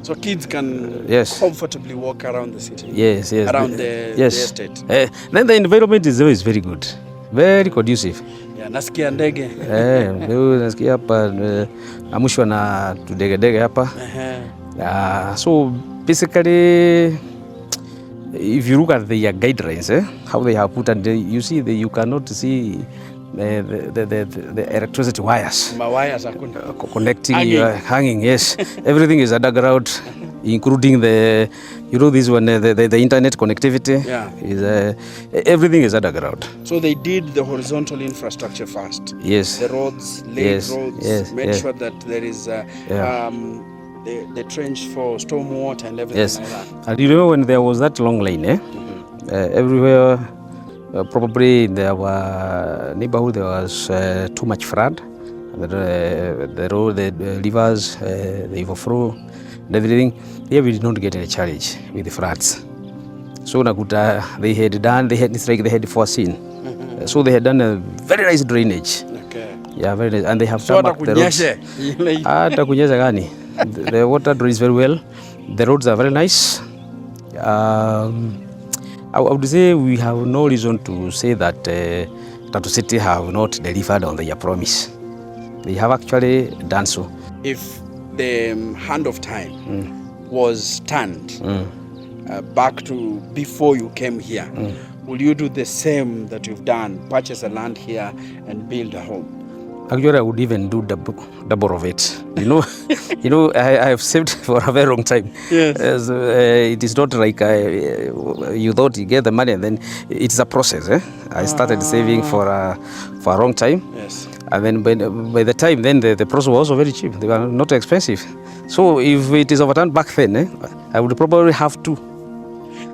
[SPEAKER 1] So kids can comfortably walk around the city.
[SPEAKER 12] Yes, yes.
[SPEAKER 1] Around the estate.
[SPEAKER 12] Then the environment is always very good, very conducive.
[SPEAKER 1] Nasikia ndege.
[SPEAKER 12] Nasikia hapa amushwa na tudegedege hapa. So basically, if you look at the guidelines, how they have put, and you see that you cannot see the electricity wires.
[SPEAKER 1] Wires are
[SPEAKER 12] connecting, hanging. Yes, everything is underground, including the, you know, this one, the internet connectivity.
[SPEAKER 1] Yeah.
[SPEAKER 12] Is everything is underground.
[SPEAKER 1] So they did the horizontal infrastructure first.
[SPEAKER 12] Yes.
[SPEAKER 1] The roads, laid roads, made sure that there is the trench for storm water and everything like that.
[SPEAKER 12] And you remember when there was that long line, everywhere, probably in our neighborhood there was too much flood. The road, the rivers, the overflow, and everything. Here we did not get any challenge with the floods. So Nakuta, it's like they had foreseen. So they had done a very nice drainage.
[SPEAKER 1] Okay.
[SPEAKER 12] Yeah, very nice. And they have done the roads. The water drains very well. The roads are very nice. I would say we have no reason to say that Tatu City have not delivered on their promise. They have actually done so.
[SPEAKER 1] If the hand of time was turned back to before you came here, will you do the same that you've done, purchase a land here and build a home?
[SPEAKER 12] Actually, I would even do double of it. I have saved for a very long time.
[SPEAKER 1] Yes.
[SPEAKER 12] It is not like you thought you get the money and then it's a process. I started saving for a long time.
[SPEAKER 1] Yes.
[SPEAKER 12] And then by the time, then the plots were also very cheap. They were not expensive. So if it is overturned back then, I would probably have two.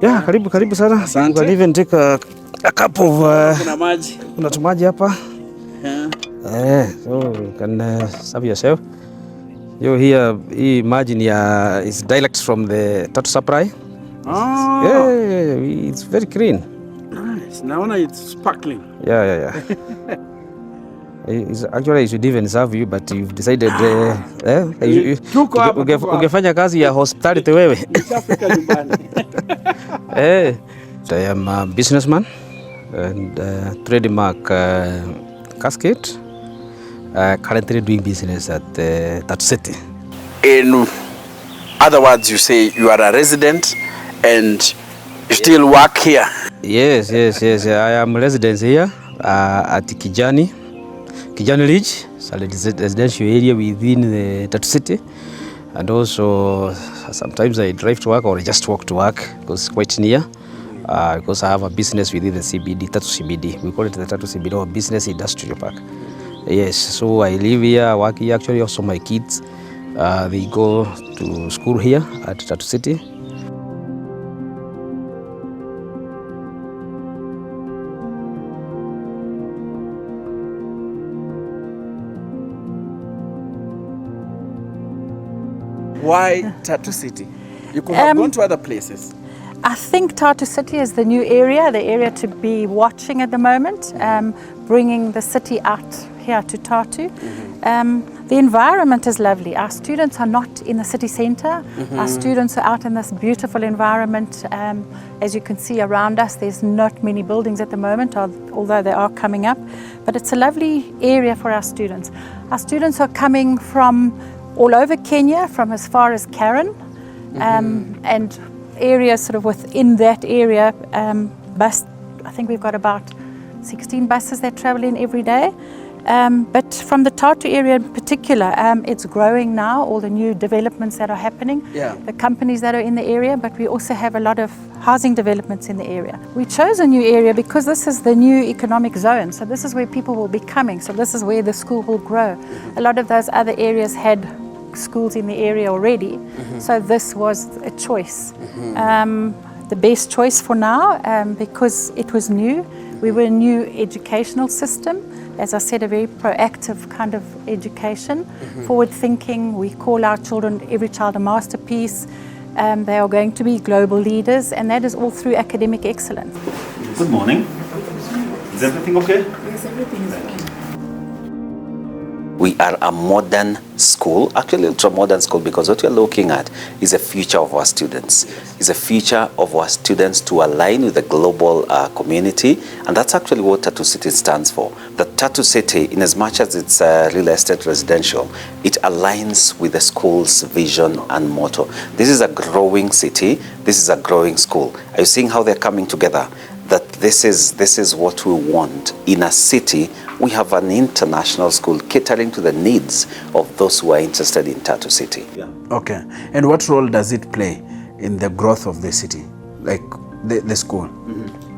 [SPEAKER 12] Yeah, karibu sana. Asante. You can even take a cup of kuna tumaji hapa. So you can serve yourself. You here, imagine it's dialect from the Tatu supply.
[SPEAKER 1] Oh.
[SPEAKER 12] Yeah, it's very clean.
[SPEAKER 1] Nice. Naona it's sparkling.
[SPEAKER 12] Yeah. Actually, I should even serve you, but you've decided ungefanya kazi ya hospitality wewe. I am a businessman and trademark casket. Currently doing business at Tatu City.
[SPEAKER 7] In other words, you say you are a resident and you still work here?
[SPEAKER 12] Yes. I am a resident here at Kijani Ridge. It's a residential area within the Tatu City. And also sometimes I drive to work or I just walk to work because it's quite near. Because I have a business within the CBD, Tatu CBD. We call it the Tatu CBD or Business Industrial Park. Yes, so I live here, work here. Actually, also my kids, they go to school here at Tatu City.
[SPEAKER 1] Why Tatu City? You could have gone to other places.
[SPEAKER 13] I think Tatu City is the new area, the area to be watching at the moment, bringing the city out here to Tatu. The environment is lovely. Our students are not in the city centre. Our students are out in this beautiful environment. As you can see around us, there's not many buildings at the moment, although they are coming up. But it's a lovely area for our students. Our students are coming from all over Kenya, from as far as Karen, and areas sort of within that area. I think we've got about 16 buses that travel in every day. But from the Tatu area in particular, it's growing now, all the new developments that are happening, the companies that are in the area, but we also have a lot of housing developments in the area. We chose a new area because this is the new economic zone, so this is where people will be coming, so this is where the school will grow. A lot of those other areas had schools in the area already, so this was a choice. The best choice for now, because it was new. We were a new educational system. As I said, a very proactive kind of education, forward thinking. We call our children, every child a masterpiece. They are going to be global leaders, and that is all through academic excellence.
[SPEAKER 14] Good morning. Is everything okay?
[SPEAKER 15] Yes, everything is fine.
[SPEAKER 16] We are a modern school, actually ultra modern school, because what we're looking at is a future of our students. It's a future of our students to align with the global community, and that's actually what Tatu City stands for. The Tatu City, in as much as it's real estate residential, it aligns with the school's vision and motto. This is a growing city, this is a growing school. Are you seeing how they're coming together? That this is what we want in a city. We have an international school catering to the needs of those who are interested in Tatu City.
[SPEAKER 1] Okay, and what role does it play in the growth of the city, like the school?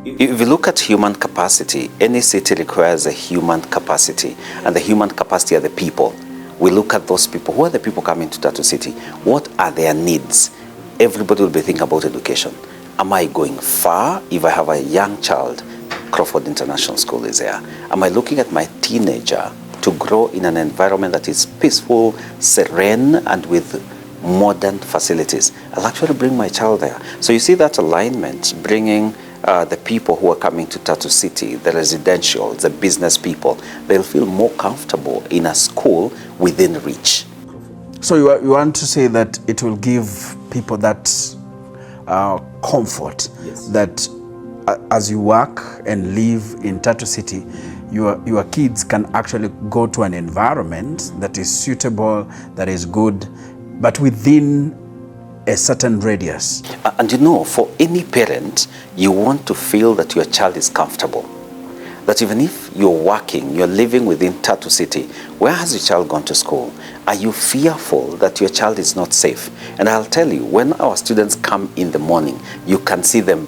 [SPEAKER 16] If you look at human capacity, any city requires a human capacity, and the human capacity are the people. We look at those people. Who are the people coming to Tatu City? What are their needs? Everybody will be thinking about education. Am I going far? If I have a young child, Crawford International School is there. Am I looking at my teenager to grow in an environment that is peaceful, serene, and with modern facilities? I'll actually bring my child there. So you see that alignment, bringing the people who are coming to Tatu City, the residential, the business people, they'll feel more comfortable in a school within reach.
[SPEAKER 1] So you want to say that it will give people that comfort, that as you work and live in Tatu City, your kids can actually go to an environment that is suitable, that is good, but within a certain radius.
[SPEAKER 16] And you know, for any parent, you want to feel that your child is comfortable. That even if you're working, you're living within Tatu City, where has your child gone to school? Are you fearful that your child is not safe? And I'll tell you, when our students come in the morning, you can see them,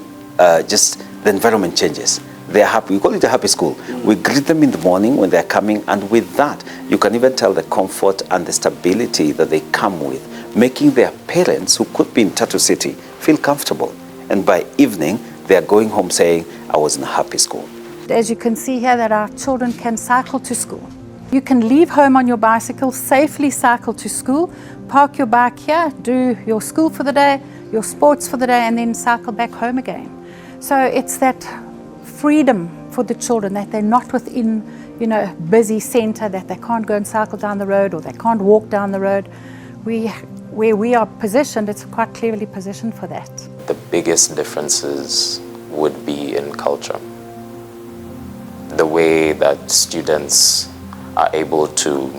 [SPEAKER 16] just the environment changes. They're happy. We call it a happy school. We greet them in the morning when they're coming, and with that, you can even tell the comfort and the stability that they come with, making their parents, who could be in Tatu City, feel comfortable. And by evening, they're going home saying, I was in a happy school.
[SPEAKER 13] As you can see here, that our children can cycle to school. You can leave home on your bicycle, safely cycle to school, park your bike here, do your school for the day, your sports for the day, and then cycle back home again. So it's that freedom for the children, that they're not within, a busy centre, that they can't go and cycle down the road or they can't walk down the road. Where we are positioned, it's quite clearly positioned for that.
[SPEAKER 15] The biggest differences would be in culture. The way that students are able to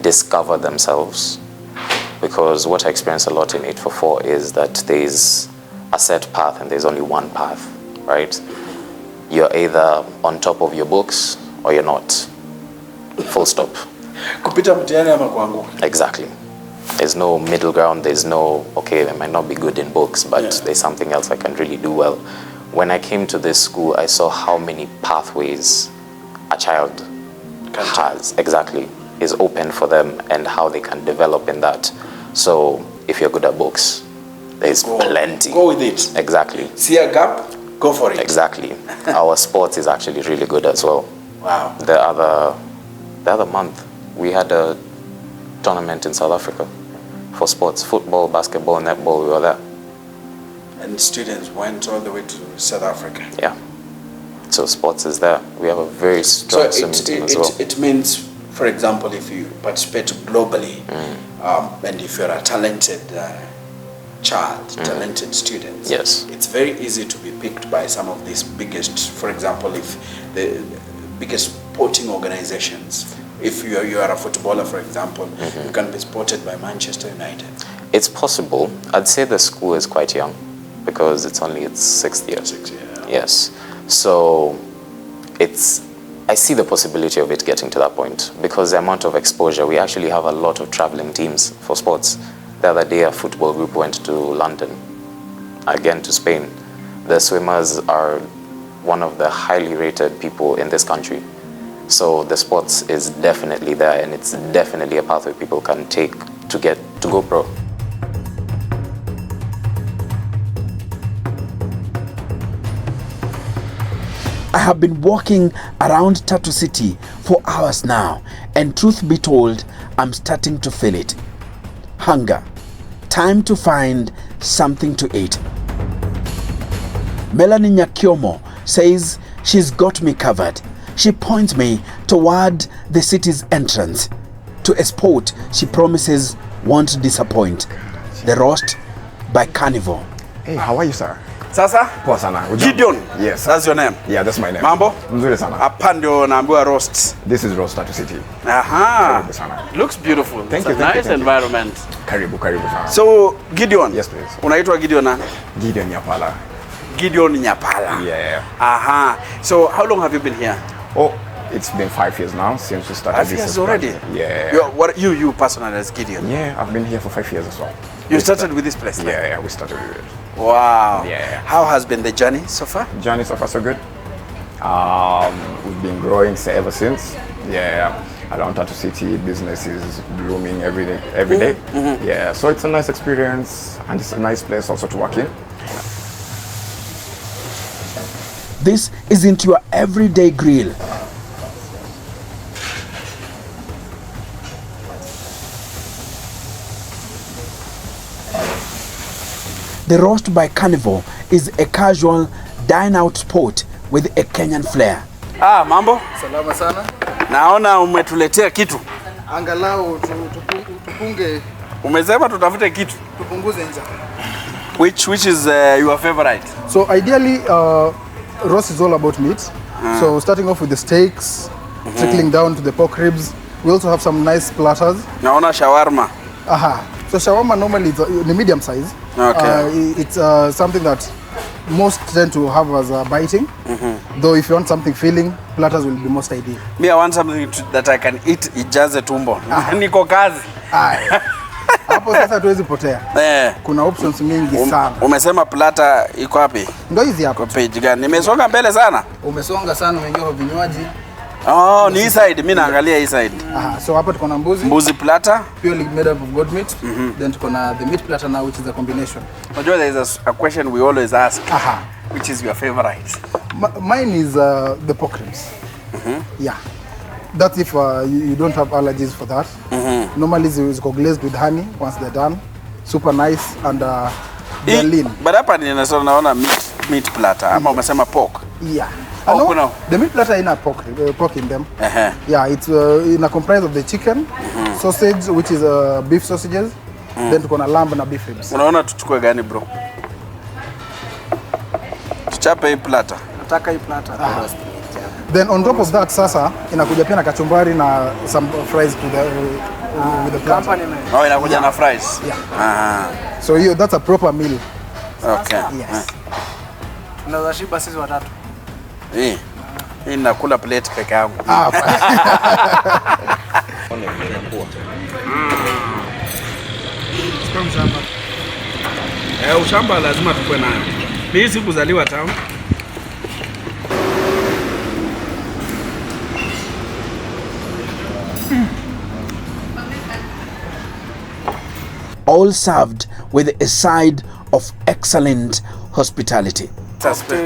[SPEAKER 15] discover themselves, because what I experience a lot in 844 is that there's a set path and there's only one path, right? You're either on top of your books or you're not. Full stop. Exactly. There's no middle ground. There's no, okay, I might not be good in books, but there's something else I can really do well. When I came to this school, I saw how many pathways a child has, is open for them, and how they can develop in that. So if you're good at books, there's plenty.
[SPEAKER 1] Go with it.
[SPEAKER 15] Exactly.
[SPEAKER 1] See a gap, go for it.
[SPEAKER 15] Exactly. Our sports is actually really good as well.
[SPEAKER 1] Wow.
[SPEAKER 15] The other month, we had a tournament in South Africa for sports, football, basketball, netball, we were there.
[SPEAKER 1] And students went all the way to South Africa.
[SPEAKER 15] Yeah. So sports is there. We have a very strong swimming team as well.
[SPEAKER 1] It means, for example, if you participate globally, and if you're a talented child, talented students,
[SPEAKER 15] yes,
[SPEAKER 1] it's very easy to be picked by some of these biggest, for example, if the biggest sporting organizations. If you are a footballer, for example, you can be spotted by Manchester United.
[SPEAKER 15] It's possible. I'd say the school is quite young because it's only its 6th year.
[SPEAKER 1] 6th year.
[SPEAKER 15] Yes. So I see the possibility of it getting to that point because the amount of exposure, we actually have a lot of traveling teams for sports. The other day, a football group went to London, again to Spain. The swimmers are one of the highly rated people in this country. So the sports is definitely there, and it's definitely a pathway people can take to get to go pro.
[SPEAKER 1] I have been walking around Tatu City for hours now, and truth be told, I'm starting to feel it. Hunger. Time to find something to eat. Melanie Nyakiomo says she's got me covered. She points me toward the city's entrance to a spot she promises won't disappoint. The roast by Carnivore.
[SPEAKER 17] Hey, how are you, sir?
[SPEAKER 1] Sasa?
[SPEAKER 17] Poa sana.
[SPEAKER 1] Gideon?
[SPEAKER 17] Yes.
[SPEAKER 1] That's your name?
[SPEAKER 17] Yeah, that's my name.
[SPEAKER 1] Mambo?
[SPEAKER 17] Mzuri sana.
[SPEAKER 1] Hapa ndio naambiwa roast.
[SPEAKER 17] This is roast Tatu City.
[SPEAKER 1] Aha.
[SPEAKER 17] Karibu sana.
[SPEAKER 1] Looks beautiful.
[SPEAKER 17] Thank
[SPEAKER 1] It's
[SPEAKER 17] you.
[SPEAKER 1] a nice environment.
[SPEAKER 17] Karibu sana.
[SPEAKER 1] So, Gideon.
[SPEAKER 17] Yes, please.
[SPEAKER 1] Unaitwa Gideon na?
[SPEAKER 17] Gideon Nyapala.
[SPEAKER 1] Gideon Nyapala.
[SPEAKER 17] Yeah.
[SPEAKER 1] Aha. So, how long have you been here?
[SPEAKER 17] Oh, it's been 5 years now since we started
[SPEAKER 1] 5
[SPEAKER 17] this.
[SPEAKER 1] years already?
[SPEAKER 17] Yeah.
[SPEAKER 1] You personally as Gideon?
[SPEAKER 17] Yeah, I've been here for 5 years as well.
[SPEAKER 1] You started with this place?
[SPEAKER 17] Yeah, we started with it.
[SPEAKER 1] Wow.
[SPEAKER 17] Yeah.
[SPEAKER 1] How has been the journey so far?
[SPEAKER 17] Journey so far so good. We've been growing ever since. Yeah. Around Tatu City, business is blooming every day. Yeah, so it's a nice experience and it's a nice place also to work in.
[SPEAKER 1] This isn't your everyday grill. The roast by Carnivore is a casual dine-out spot with a Kenyan flair. Mambo?
[SPEAKER 18] Salama sana.
[SPEAKER 1] Naona umetuletea kitu.
[SPEAKER 18] Angalau tupunge.
[SPEAKER 1] Umesema tutafute kitu.
[SPEAKER 18] Tupunguze njaa.
[SPEAKER 1] Which is your favorite?
[SPEAKER 18] So ideally, roast is all about meat. So starting off with the steaks, trickling down to the pork ribs. We also have some nice platters.
[SPEAKER 1] Naona shawarma.
[SPEAKER 18] Aha. So shawarma normally is the medium size.
[SPEAKER 1] Okay.
[SPEAKER 18] It's something that most tend to have as biting. Though if you want something filling, platters will be most ideal.
[SPEAKER 1] Me, I want something that I can eat ijaze tumbo. Niko kazi.
[SPEAKER 18] How Hapo sasa tuwezi potea. Kuna options mingi sana.
[SPEAKER 7] Umesema plata iko wapi?
[SPEAKER 18] Ndio hizi hapo.
[SPEAKER 7] Kwa page gani? Nimesonga mbele sana.
[SPEAKER 18] Umesonga sana, umeingia kwa vinywaji.
[SPEAKER 7] Oh, ni hii side. Mimi naangalia hii side.
[SPEAKER 18] Aha, so hapa tuko na mbuzi.
[SPEAKER 7] Mbuzi plata.
[SPEAKER 18] Purely made up of goat meat. Then tuko na the meat platter now, which is a combination.
[SPEAKER 7] Unajua there is a question we always ask. Which is your favorite?
[SPEAKER 18] Mine is the pork ribs. Yeah. That's if you don't have allergies for that. Normally it's glazed with honey once they're done. Super nice and they're lean.
[SPEAKER 7] But hapa naona meat platter. Ama umesema pork?
[SPEAKER 18] Yeah. The meat platter in a pork in them. Yeah, it's in a comprise of the chicken, sausage, which is beef sausages. Then tuko na lamb na beef ribs.
[SPEAKER 7] Unaona tuchukue gani bro? Tuchape hii platter.
[SPEAKER 18] Nataka hii platter. Then on top of that sasa inakuja pia na kachumbari na some fries to the with the platter.
[SPEAKER 7] Oh, inakuja na fries.
[SPEAKER 18] Yeah. So that's a proper meal.
[SPEAKER 7] Okay.
[SPEAKER 18] Yes.
[SPEAKER 19] Tunaweza shiba sisi watatu.
[SPEAKER 7] Hii nakula plate peke yangu. Ushamba lazima tukue nayo. Mimi sikuzaliwa town.
[SPEAKER 1] All served with a side of excellent hospitality.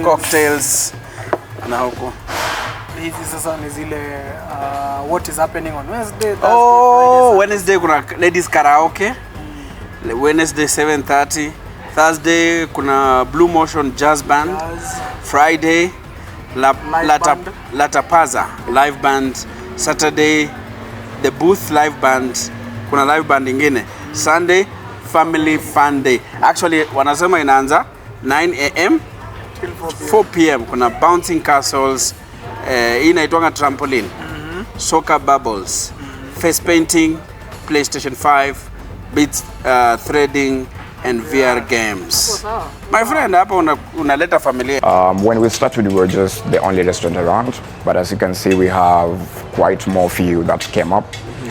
[SPEAKER 7] Cocktails na huko.
[SPEAKER 19] Hizi sasa ni zile what is happening on Wednesday, Thursday,
[SPEAKER 7] Friday. Wednesday kuna ladies karaoke. Wednesday 7:30. Thursday kuna Blue Motion Jazz Band. Friday La Tapaza live band. Saturday the Booth live band. Kuna live band ingine. Sunday family fun day. Actually wanasema inaanza 9 a.m. till 4 p.m. Kuna bouncing castles, hii inaitwa trampoline, soccer bubbles, face painting, PlayStation 5, beats, threading and VR games. My friend, hapa unaleta familia.
[SPEAKER 17] When we started, we were just the only restaurant around, but as you can see, we have quite more few that came up.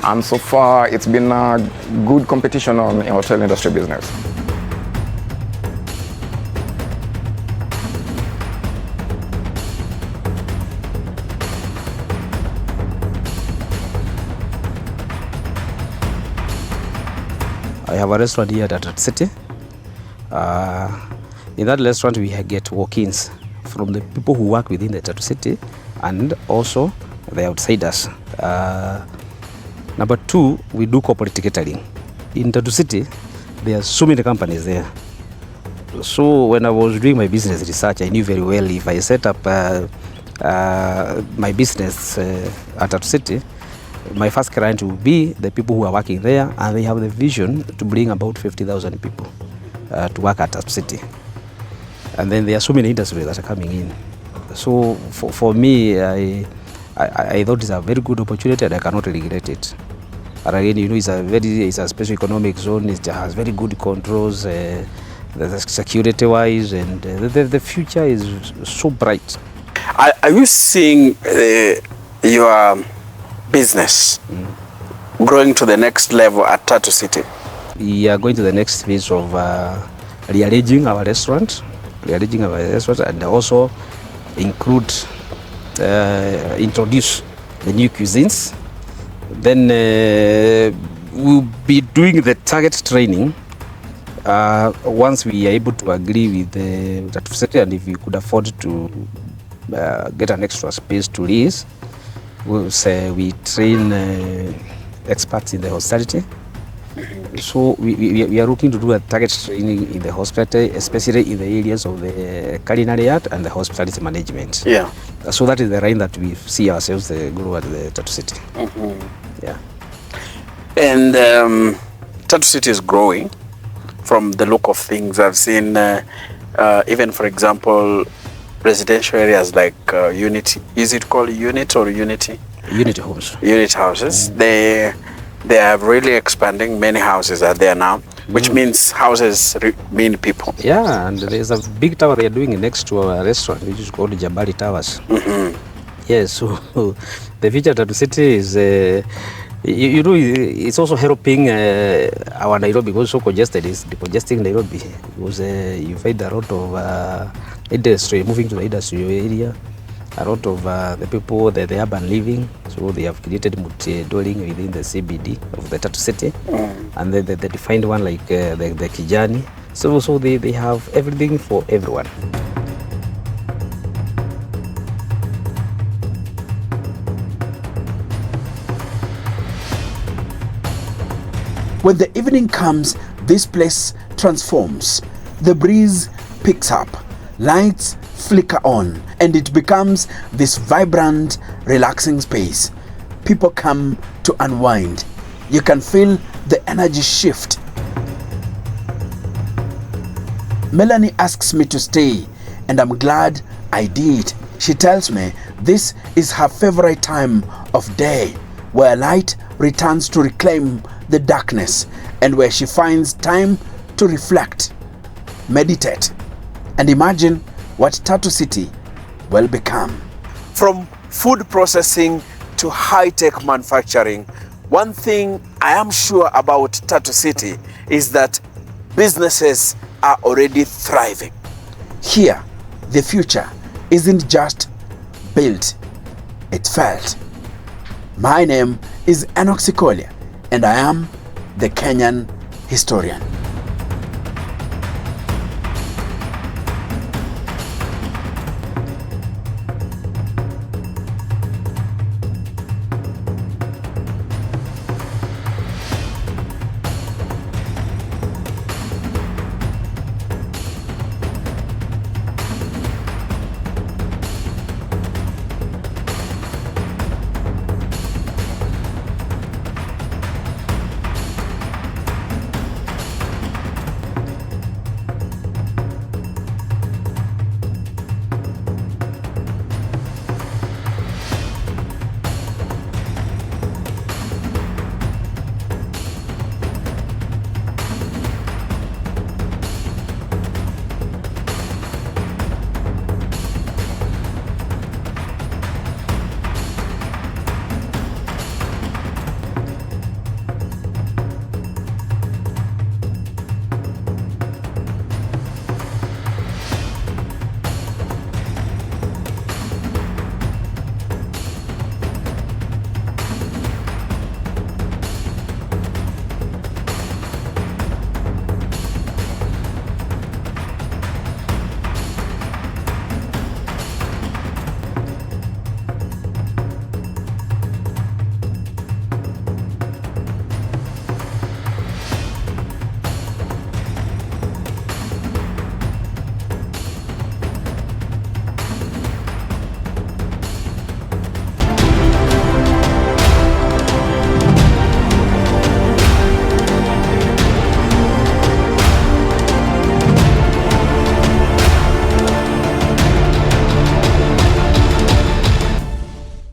[SPEAKER 17] And so far, it's been a good competition in hotel industry business.
[SPEAKER 12] I have a restaurant here at Tatu City. In that restaurant, we get walk-ins from the people who work within the Tatu City and also the outsiders. Number two, we do corporate catering. In Tatu City, there are so many companies there. So when I was doing my business research, I knew very well if I set up my business at Tatu City, my first client will be the people who are working there, and they have the vision to bring about 50,000 people to work at Tatu City. And then there are so many industries that are coming in. So for me, I thought it's a very good opportunity and I cannot regret it. And again, you know, it's a special economic zone. It has very good controls, security-wise, and the future is so bright.
[SPEAKER 7] Are you seeing your business growing to the next level at Tatu City?
[SPEAKER 12] We are going to the next phase of rearranging our restaurant, and also introduce the new cuisines. Then we'll be doing the target training once we are able to agree with the Tatu City, and if we could afford to get an extra space to lease, we'll say we train experts in the hospitality. So we are looking to do a target training in the hospitality, especially in the areas of the culinary art and the hospitality management.
[SPEAKER 7] Yeah.
[SPEAKER 12] So that is the line that we see ourselves grow at the Tatu City. Yeah.
[SPEAKER 7] And Tatu City is growing from the look of things. I've seen even, for example, residential areas like Unity. Is it called Unit or Unity?
[SPEAKER 12] Unity homes.
[SPEAKER 7] Unit houses. They are really expanding. Many houses are there now, which means houses mean people.
[SPEAKER 12] Yeah, and there's a big tower they are doing next to our restaurant, which is called Jambali Towers. Yes, so the future of Tatu City is You know, it's also helping our Nairobi because so congested is decongesting Nairobi because you find a lot of industry moving to the industrial area, a lot of the people that they urban living, so they have created multi-dwelling within the CBD of the Tatu City, and then they defined one like the Kijani, so they have everything for everyone.
[SPEAKER 1] When the evening comes, this place transforms. The breeze picks up, lights flicker on, and it becomes this vibrant, relaxing space. People come to unwind. You can feel the energy shift. Melanie asks me to stay, and I'm glad I did. She tells me this is her favorite time of day, where light returns to reclaim the darkness, and where she finds time to reflect, meditate, and imagine what Tatu City will become. From food processing to high-tech manufacturing, one thing I am sure about Tatu City is that businesses are already thriving. Here, the future isn't just built, it's felt. My name is Enoch Sikolia, and I am the Kenyan historian.